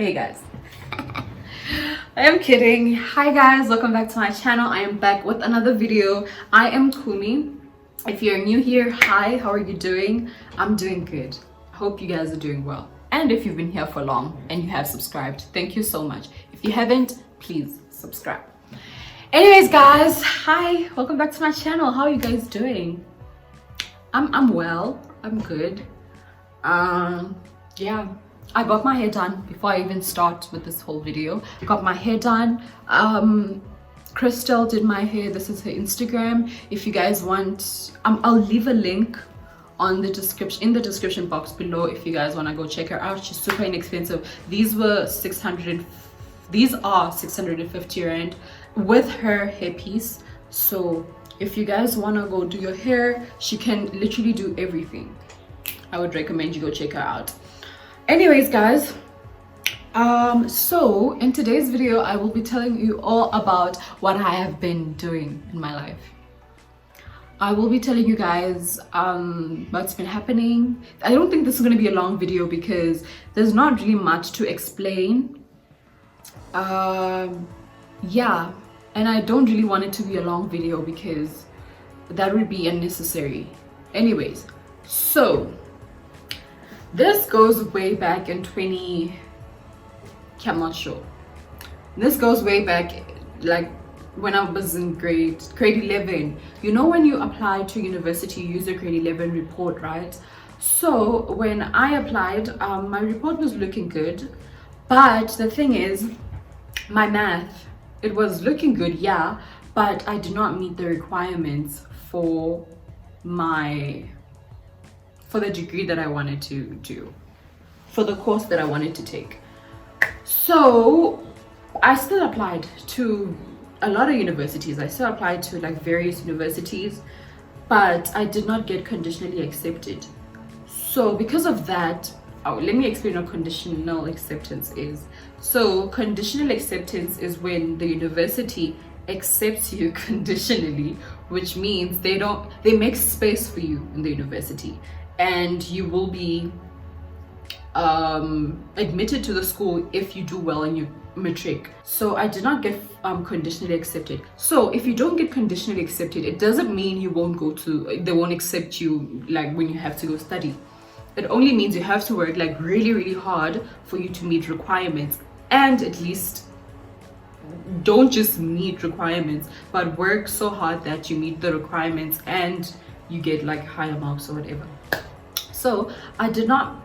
Hey guys. I am kidding. Hi guys, welcome back to my channel. I am back with another video. I am Kumi. If you're new here, hi, how are you doing? I'm doing good. Hope you guys are doing well. And if you've been here for long and you have subscribed, thank you so much. If you haven't, please subscribe. Anyways guys, hi, welcome back to my channel. How are you guys doing? I'm well, I'm good. Yeah, I got my hair done before I even start with this whole video. I got my hair done. Crystal did my hair. This is her Instagram. If you guys want, I'll leave a link on the description, in the description box below, if you guys want to go check her out. She's super inexpensive. These are 650 rand with her hairpiece. So if you guys want to go do your hair, she can literally do everything. I would recommend you go check her out. Anyways guys, so in today's video I will be telling you all about what I have been doing in my life. I will be telling you guys what's been happening. I don't think this is going to be a long video because there's not really much to explain. Yeah, and I don't really want it to be a long video because that would be unnecessary. Anyways, so this goes way back in I'm not sure. This goes way back, like when I was in grade 11. You know, when you apply to university, you use your grade 11 report, right? So when I applied, my report was looking good, but the thing is, my math, it was looking good, yeah, but I did not meet the requirements for the degree that I wanted to do, for the course that I wanted to take. So I still applied to a lot of universities. I still applied to like various universities, but I did not get conditionally accepted. So because of that, let me explain what conditional acceptance is. So conditional acceptance is when the university accepts you conditionally, which means they make space for you in the university and you will be admitted to the school if you do well in your matric. So I did not get conditionally accepted. So if you don't get conditionally accepted, it doesn't mean you won't they won't accept you like when you have to go study. It only means you have to work like really hard for you to meet requirements, and at least don't just meet requirements, but work so hard that you meet the requirements and you get like higher marks or whatever. So I did not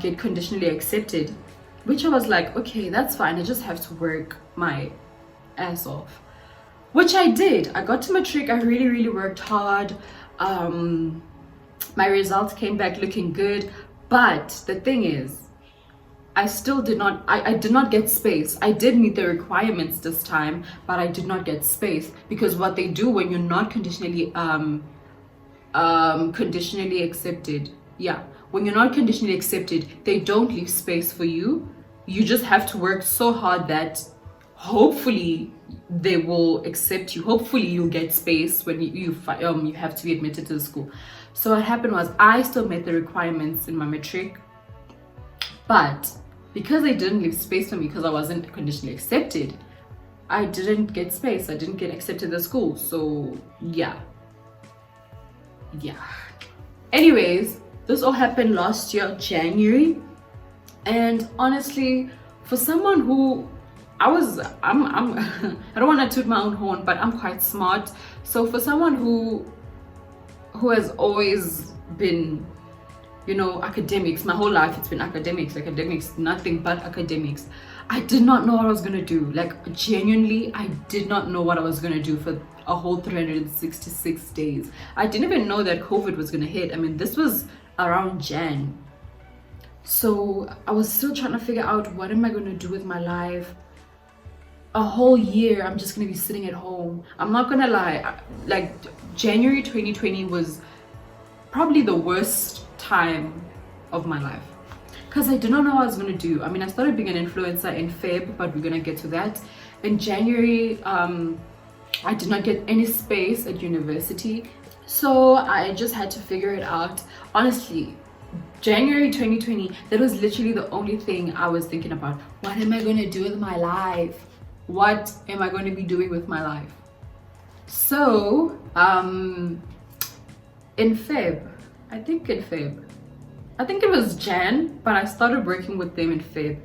get conditionally accepted, which I was like, okay, that's fine. I just have to work my ass off, which I did. I got to matric. I really worked hard. My results came back looking good, but the thing is, I did not get space. I did meet the requirements this time, but I did not get space, because what they do when you're not conditionally accepted, yeah, when you're not conditionally accepted, they don't leave space for you. You just have to work so hard that hopefully they will accept you. Hopefully you'll get space when you have to be admitted to the school. So what happened was, I still met the requirements in my matric, but because they didn't leave space for me because I wasn't conditionally accepted, I didn't get space. I didn't get accepted to the school. So yeah. Anyways, this all happened last year, January. And honestly, for someone who I don't want to toot my own horn, but I'm quite smart. So for someone who has always been, you know, academics, my whole life it's been academics, nothing but academics. I did not know what I was gonna do. Like genuinely, I did not know what I was gonna do for a whole 366 days. I didn't even know that COVID was gonna hit. I mean, this was around Jan. So I was still trying to figure out, what am I gonna do with my life? A whole year I'm just gonna be sitting at home. I'm not gonna lie, like January 2020 was probably the worst time of my life, because I did not know what I was gonna do. I mean, I started being an influencer in Feb, but we're gonna get to that. In January, I did not get any space at university, so I just had to figure it out. Honestly, January 2020, that was literally the only thing I was thinking about. What am I going to do with my life? What am I going to be doing with my life? So, in Feb, I think it was Jan, but I started working with them in Feb.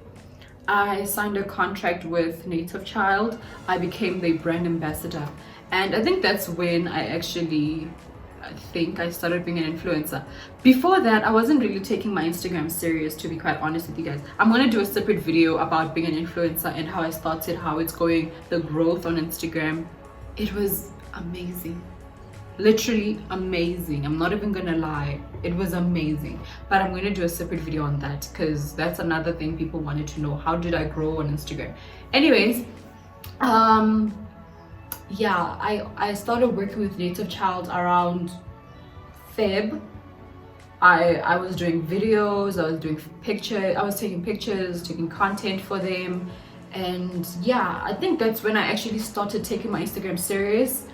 I signed a contract with Native Child. I became their brand ambassador. And I think that's when I started being an influencer. Before that, I wasn't really taking my Instagram serious, to be quite honest with you guys. I'm gonna do a separate video about being an influencer and how I started, how it's going, the growth on Instagram. It was amazing. Literally amazing. I'm not even gonna lie, it was amazing. But I'm gonna do a separate video on that because that's another thing people wanted to know. How did I grow on Instagram? Anyways, yeah, I started working with Native Child around Feb. I was doing videos, I was doing pictures, I was taking pictures, taking content for them. And yeah, I think that's when I actually started taking my Instagram serious.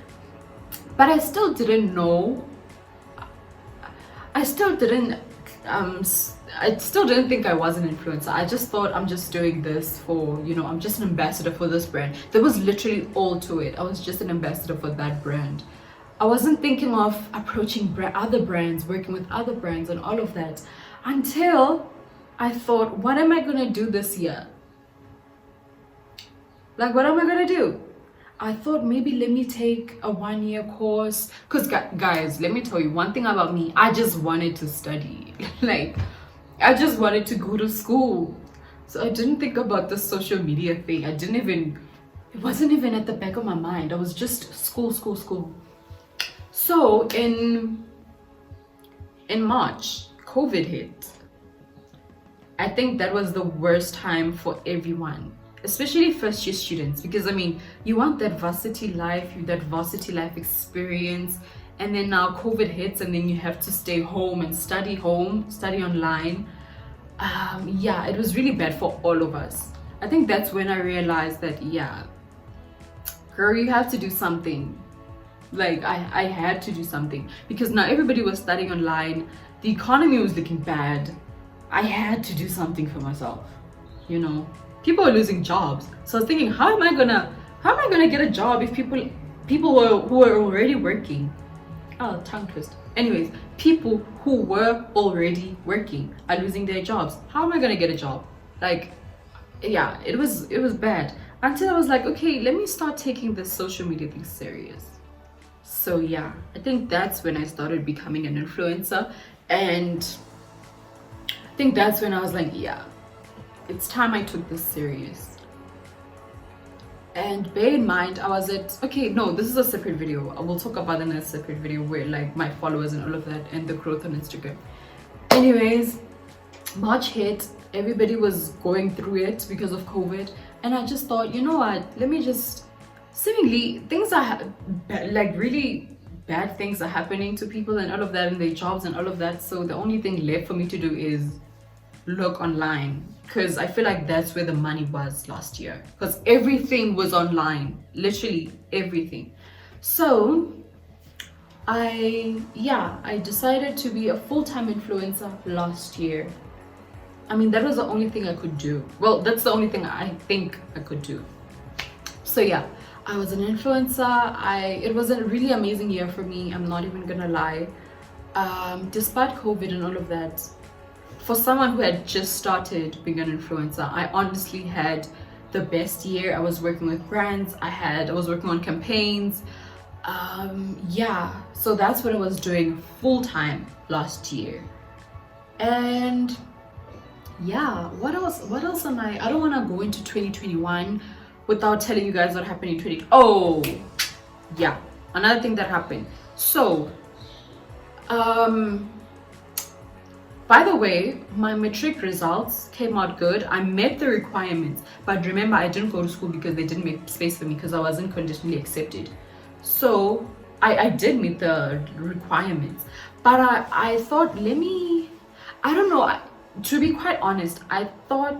But I still didn't know. I still didn't think I was an influencer. I just thought I'm just doing this for, I'm just an ambassador for this brand. There was literally all to it. I was just an ambassador for that brand. I wasn't thinking of approaching other brands, working with other brands and all of that, until I thought, what am I gonna do this year? Like, what am I gonna do? I thought maybe let me take a 1-year course. Because guys, let me tell you one thing about me. I just wanted to study. Like, I just wanted to go to school. So I didn't think about the social media thing. It wasn't even at the back of my mind. I was just school. So in March, COVID hit. I think that was the worst time for everyone, especially first year students, because I mean, you want that varsity life, experience, and then now COVID hits and then you have to stay home and study online. Yeah, it was really bad for all of us. I think that's when I realized that, yeah, girl, you have to do something. Like, I had to do something because now everybody was studying online. The economy was looking bad. I had to do something for myself, People are losing jobs. So I was thinking, how am I gonna get a job if people who are already working? Oh, tongue twist. Anyways, people who were already working are losing their jobs. How am I gonna get a job? Like, yeah, it was bad. Until I was like, okay, let me start taking this social media thing serious. So yeah, I think that's when I started becoming an influencer, and I think that's when I was like, yeah, it's time I took this serious. And bear in mind, this is a separate video. I will talk about it in a separate video where like my followers and all of that and the growth on Instagram. Anyways, March hit, everybody was going through it because of COVID, and I just thought, you know what, let me just, seemingly things are like really bad things are happening to people and all of that, and their jobs and all of that. So the only thing left for me to do is look online, because I feel like that's where the money was last year, because everything was online, literally everything. So I decided to be a full-time influencer last year. I mean, that was the only thing I could do. Well, that's the only thing I think I could do. So yeah, I was an influencer. It was a really amazing year for me, I'm not even gonna lie. Despite COVID and all of that, for someone who had just started being an influencer, I honestly had the best year. I was working with brands, I was working on campaigns. Yeah, so that's what I was doing full-time last year. And yeah, what else am I don't want to go into 2021 without telling you guys what happened in 2020. Oh yeah, another thing that happened. So by the way, my matric results came out good. I met the requirements, but remember, I didn't go to school because they didn't make space for me because I wasn't conditionally accepted. So I did meet the requirements, but I thought, I don't know, to be quite honest, I thought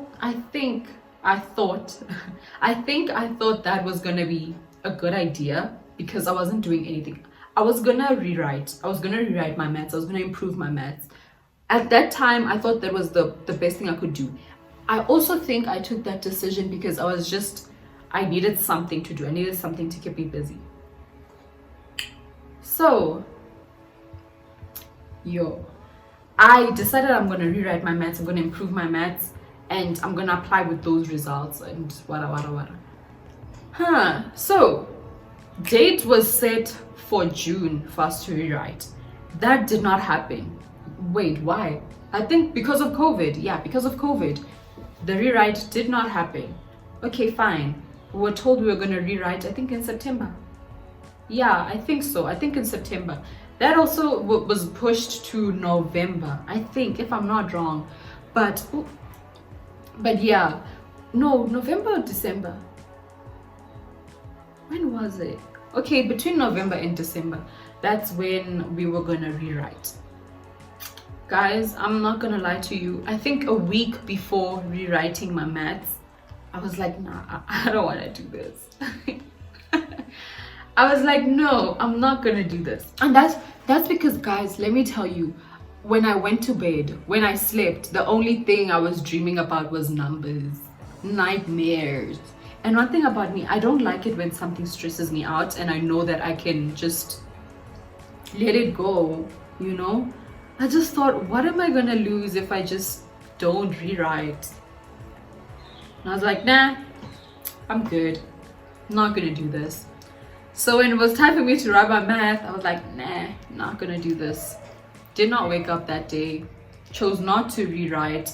that was gonna be a good idea because I wasn't doing anything. I was gonna rewrite my maths. I was gonna improve my maths. At that time, I thought that was the best thing I could do. I also think I took that decision because I needed something to do. I needed something to keep me busy. So, I decided I'm going to rewrite my maths, I'm going to improve my maths, and I'm going to apply with those results and wada. So, date was set for June for us to rewrite. That did not happen. Wait, why? I think because of COVID. Yeah, because of COVID. The rewrite did not happen. Okay, fine. We were told we were going to rewrite, I think in September. Yeah, I think so. I think in September. That also was pushed to November, I think, if I'm not wrong. But yeah, no, November or December. When was it? Okay, between November and December. That's when we were gonna rewrite. Guys, I'm not gonna lie to you. I think a week before rewriting my maths, I was like, nah, I don't wanna do this. I was like, no, I'm not gonna do this. And that's because, guys, let me tell you, when I went to bed, when I slept, the only thing I was dreaming about was numbers. Nightmares. And one thing about me, I don't like it when something stresses me out and I know that I can just let it go, you know? I just thought, what am I gonna lose if I just don't rewrite? And I was like, nah, I'm good. I'm not gonna do this. So when it was time for me to write my math, I was like, nah, not gonna do this. Did not wake up that day. Chose not to rewrite.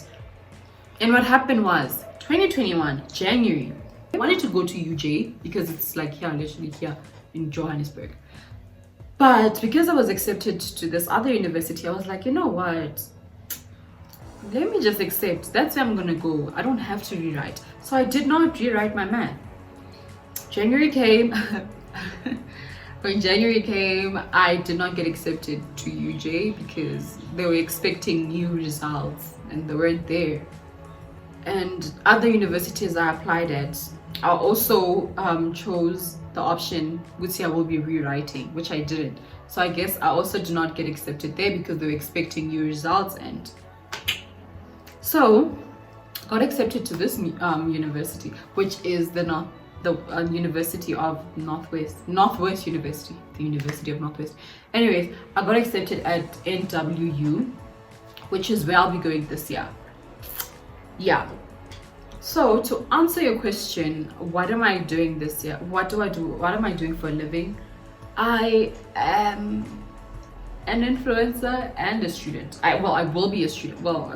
And what happened was, 2021, January, I wanted to go to UJ because it's like here, literally here in Johannesburg. But because I was accepted to this other university, I was like, you know what? Let me just accept. That's where I'm gonna go. I don't have to rewrite. So I did not rewrite my math. January came. When January came, I did not get accepted to UJ because they were expecting new results and they weren't there. And other universities I applied at, I also chose the option which I will be rewriting, which I didn't. So I guess I also did not get accepted there because they were expecting new results. And so got accepted to this university, which is the University of Northwest University, the University of Northwest. Anyways, I got accepted at NWU, which is where I'll be going this year. Yeah. So to answer your question, what am I doing this year? What do I do? What am I doing for a living? I am an influencer and a student. I will be a student. Well,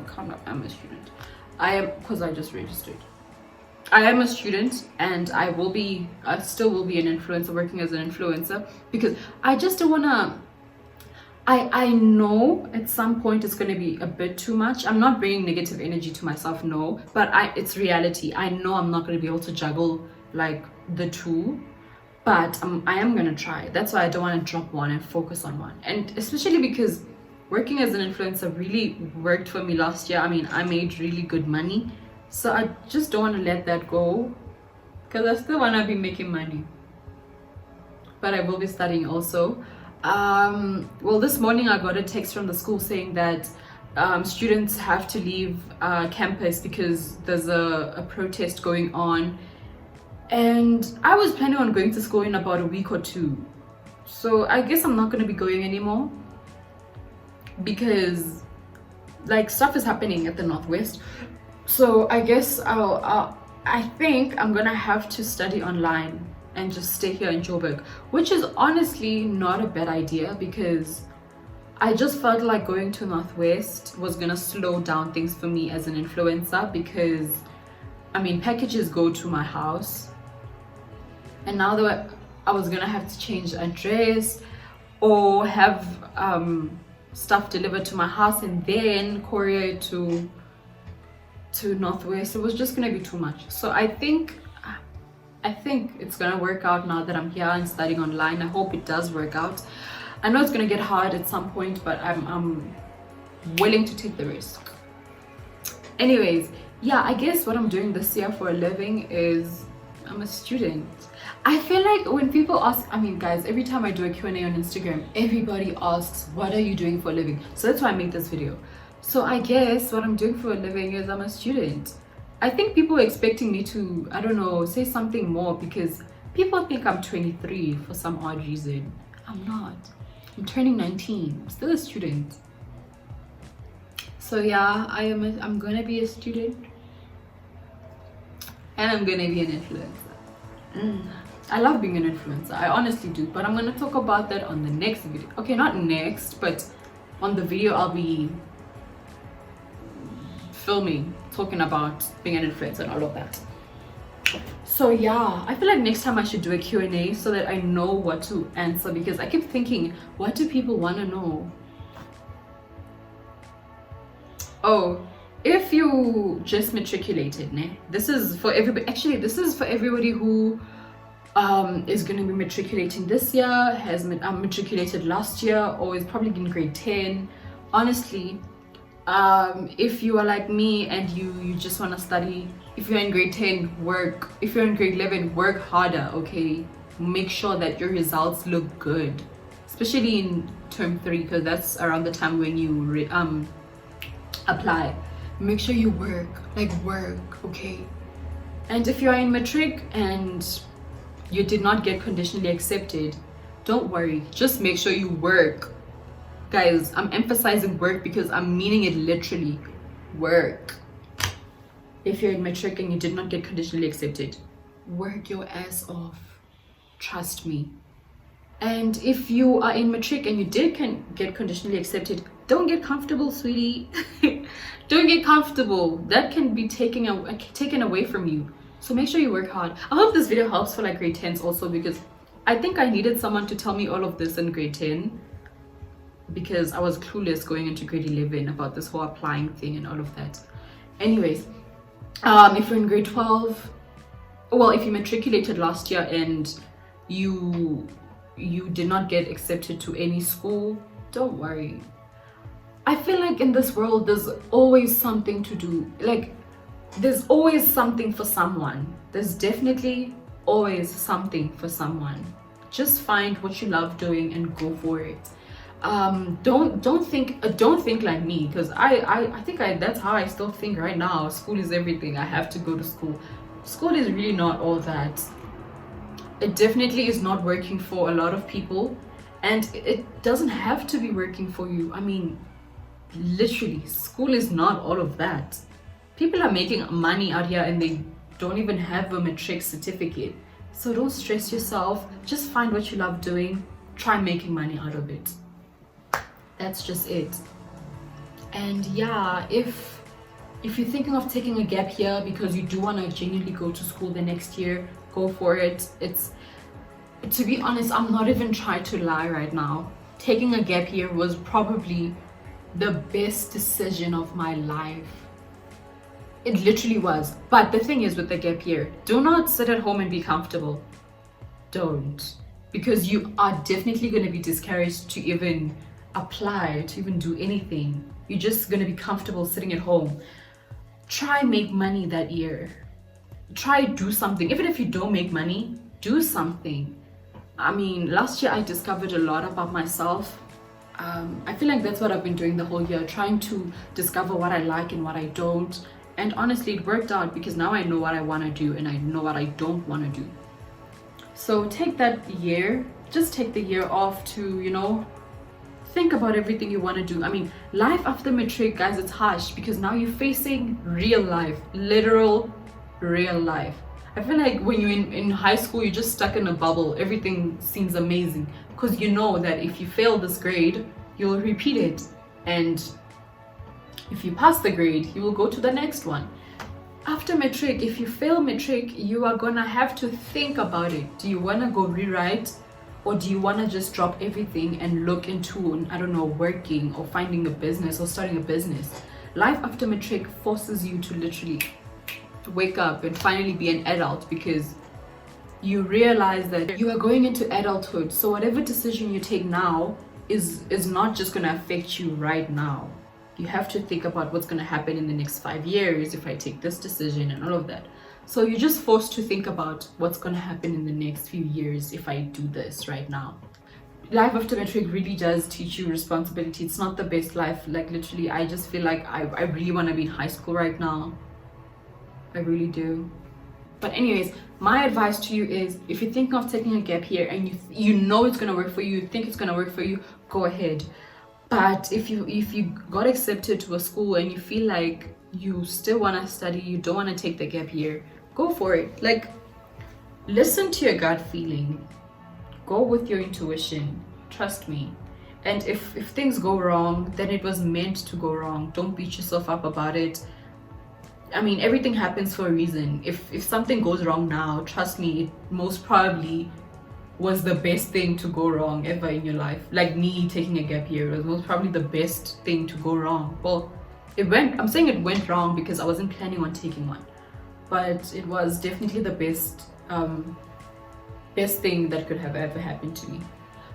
I'm a student. I am, because I just registered. I am a student and I still will be an influencer, working as an influencer, because I just don't wanna, I know at some point it's gonna be a bit too much. I'm not bringing negative energy to myself, no, but it's reality. I know I'm not gonna be able to juggle like the two, but I am gonna try. That's why I don't want to drop one and focus on one. And especially because working as an influencer really worked for me last year. I mean, I made really good money. So I just don't want to let that go because I still want to be making money. But I will be studying also. Well, this morning I got a text from the school saying that students have to leave campus because there's a protest going on. And I was planning on going to school in about a week or two. So I guess I'm not going to be going anymore because like stuff is happening at the Northwest. So I guess I think I'm gonna have to study online and just stay here in Joburg, which is honestly not a bad idea because I just felt like going to Northwest was gonna slow down things for me as an influencer because I mean packages go to my house, and now that I was gonna have to change address or have stuff delivered to my house and then courier to Northwest, it was just gonna be too much. So I think it's gonna work out now that I'm here and studying online. I hope it does work out. I know it's gonna get hard at some point, but I'm willing to take the risk. Anyways, yeah, I guess what I'm doing this year for a living is I'm a student. I feel like when people ask, I mean guys, every time I do a Q&A on Instagram, everybody asks, what are you doing for a living? So that's why I made this video. So I guess what I'm doing for a living is I'm a student. I think people are expecting me to, I don't know, say something more because people think I'm 23 for some odd reason. I'm not. I'm turning 19. I'm still a student. So yeah, I'm gonna be a student and I'm gonna be an influencer. I love being an influencer. I honestly do, but I'm gonna talk about that on the next video. Okay, not next, but on the video I'll be filming, talking about being an influencer and all of that. So yeah, I feel like next time I should do a Q&A so that I know what to answer, because I keep thinking, what do people want to know? Oh, if you just matriculated, ne? This is for everybody. Actually, this is for everybody who is going to be matriculating this year, has matriculated last year, or is probably in grade 10. Honestly, if you are like me and you just want to study, if you're in grade 10, work. If you're in grade 11, work harder, okay? Make sure that your results look good, especially in term 3, because that's around the time when you apply. Make sure you work, okay? And if you're in matric and you did not get conditionally accepted, don't worry, just make sure you work. Guys, I'm emphasizing work because I'm meaning it literally. Work. If you're in matric and you did not get conditionally accepted, work your ass off. Trust me. And if you are in matric and you did get conditionally accepted, don't get comfortable, sweetie. Don't get comfortable. That can be taken away from you. So make sure you work hard. I hope this video helps for like grade 10s also, because I think I needed someone to tell me all of this in grade 10, because I was clueless going into grade 11 about this whole applying thing and all of that. Anyways, if you're in grade 12, well, if you matriculated last year and you did not get accepted to any school, don't worry. I feel like in this world there's always something to do. Like, there's always something for someone. There's definitely always something for someone. Just find what you love doing and go for it. Don't think like me, because I think that's how I still think right now. School is everything. I have to go to school. School is really not all that. It definitely is not working for a lot of people, and it doesn't have to be working for you. I mean, literally, school is not all of that. People are making money out here and they don't even have a matric certificate. So don't stress yourself. Just find what you love doing. Try making money out of it. That's just it. And yeah, if you're thinking of taking a gap year because you do want to genuinely go to school the next year, go for it. To be honest, I'm not even trying to lie right now. Taking a gap year was probably the best decision of my life. It literally was. But the thing is with the gap year, do not sit at home and be comfortable. Don't. Because you are definitely going to be discouraged to even apply, to even do anything. You're just going to be comfortable sitting at home. Try make money that year. Try do something. Even if you don't make money, do something. I mean, last year I discovered a lot about myself. I feel like that's what I've been doing the whole year, trying to discover what I like and what I don't. And honestly, it worked out because now I know what I want to do and I know what I don't want to do. So take that year, just take the year off to, you know, think about everything you want to do. I mean, life after matric, guys, it's harsh because now you're facing real life, literal real life. I feel like when you're in high school, you're just stuck in a bubble. Everything seems amazing because you know that if you fail this grade, you'll repeat it. And if you pass the grade, you will go to the next one. After matric, if you fail matric, you are gonna have to think about it. Do you wanna go rewrite? Or do you wanna just drop everything and look into, I don't know, working or finding a business or starting a business? Life after matric forces you to literally wake up and finally be an adult, because you realize that you are going into adulthood. So whatever decision you take now is not just gonna affect you right now. You have to think about what's going to happen in the next 5 years if I take this decision and all of that. So you're just forced to think about what's going to happen in the next few years if I do this right now. life after matric really does teach you responsibility. It's not the best life. Like literally, I just feel like I really want to be in high school right now. I really do. But anyways, my advice to you is, if you're thinking of taking a gap year and you know it's gonna work for you, you think it's gonna work for you, go ahead. But if you got accepted to a school and you feel like you still want to study, you don't want to take the gap year, go for it. Like, listen to your gut feeling, go with your intuition, trust me. And if things go wrong, then it was meant to go wrong. Don't beat yourself up about it. I mean, everything happens for a reason. If something goes wrong now, trust me, it most probably was the best thing to go wrong ever in your life. Like me taking a gap year was most probably the best thing to go wrong. Well, I'm saying it went wrong because I wasn't planning on taking one, but it was definitely the best thing that could have ever happened to me.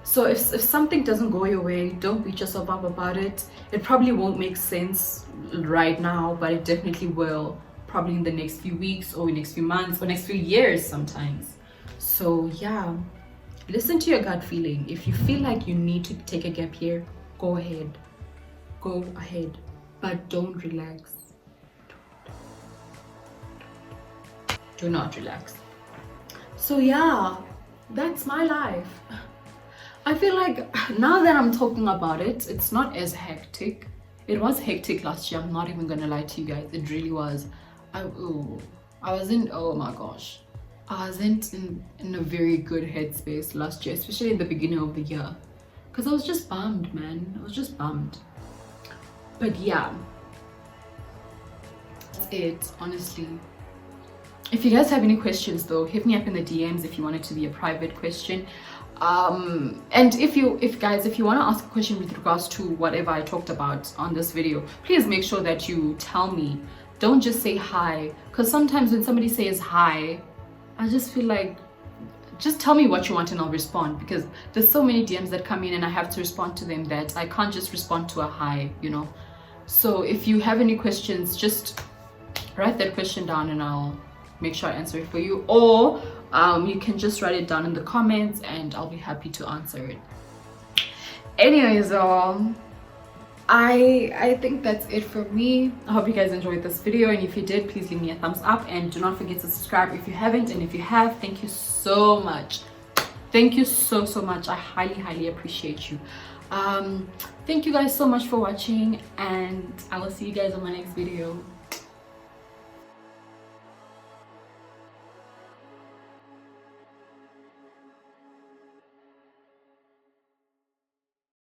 So if something doesn't go your way, don't beat yourself up about it. It probably won't make sense right now, but it definitely will, probably in the next few weeks or next few months or next few years sometimes. So yeah, listen to your gut feeling. If you feel like you need to take a gap year, go ahead, but don't relax. Do not relax. So yeah, that's my life. I feel like now that I'm talking about it, it's not as hectic. It was hectic last year, I'm not even gonna lie to you guys. It really was. Oh my gosh, I wasn't in a very good headspace last year, especially in the beginning of the year, because I was just bummed, man. I was just bummed. But yeah, that's it, honestly. If you guys have any questions though, hit me up in the DMs if you want it to be a private question. And if you want to ask a question with regards to whatever I talked about on this video, please make sure that you tell me. Don't just say hi, because sometimes when somebody says hi, I just feel like, just tell me what you want and I'll respond, because there's so many DMs that come in and I have to respond to them that I can't just respond to a hi, you know. So if you have any questions, just write that question down and I'll make sure I answer it for you, or you can just write it down in the comments and I'll be happy to answer it. Anyways, I think that's it for me. I hope you guys enjoyed this video, and if you did, please give me a thumbs up and do not forget to subscribe if you haven't, and if you have, thank you so much. Thank you so much. I highly appreciate you. Thank you guys so much for watching, and I will see you guys on my next video.